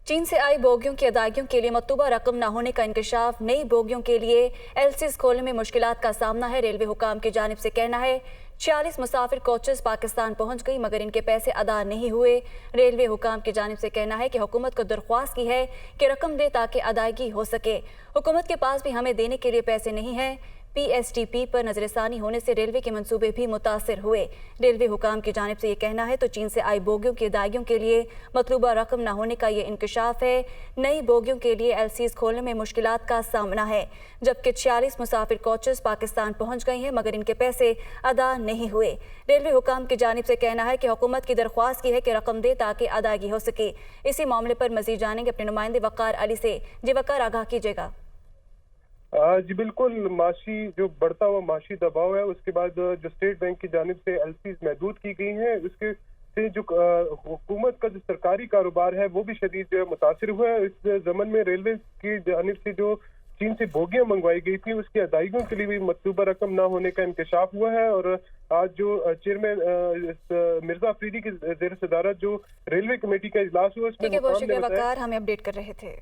चीन से आई बोगियों की अदायगियों के लिए मतलूबा रकम न होने का इंकशाफ, नई बोगियों के लिए एलसीज खोलने में मुश्किलात का सामना है। रेलवे हुकाम की जानिब से कहना है 46 मुसाफिर कोचेस पाकिस्तान पहुंच गई मगर इनके पैसे अदा नहीं हुए। रेलवे हुकाम की जानिब से कहना है कि हुकूमत को दरख्वास्त की है कि रकम दे ताकि अदायगी हो सके। हुकूमत के पास भी हमें देने के लिए पैसे नहीं हैं। पीएसटीपी पर नजरसानी होने से रेलवे के मंसूबे भी मुतासर हुए। रेलवे हुकाम की जानिब से ये कहना है तो चीन से आई बोगियों की अदायगियों के लिए मतलूबा रकम न होने का ये इंकशाफ है। नई बोगियों के लिए एलसीज खोलने में मुश्किलात का सामना है, जबकि 46 मुसाफिर कोचेस पाकिस्तान पहुंच गई हैं मगर इनके पैसे अदा नहीं हुए। रेलवे हुकाम की जानिब से कहना है कि हुकूमत की दरख्वास्त की है कि रकम दे ताकि अदायगी हो सके। इसी मामले पर मजीद जानेंगे अपने नुमाइंदे वकार अली से। जी वकार, आगाह कीजिएगा। जी बिल्कुल, माशी जो बढ़ता हुआ माशी दबाव है उसके बाद जो स्टेट बैंक की जानिब से एलसीज महदूद की गई हैं, उसके से जो हुकूमत का जो सरकारी कारोबार है वो भी शदीद मुतासिर हुआ है। इस जमन में रेलवे की जानिब से जो चीन से बोगियां मंगवाई गई थी उसकी अदायगियों के लिए भी मतलूबा रकम ना होने का इंकशाफ हुआ है। और आज जो चेयरमैन मिर्जा अफरीदी की ज़ेर सदारत जो रेलवे कमेटी का इजलास हुआ उसमें ठीक है, बहुत शुक्रिया वकार, हमें अपडेट कर रहे थे।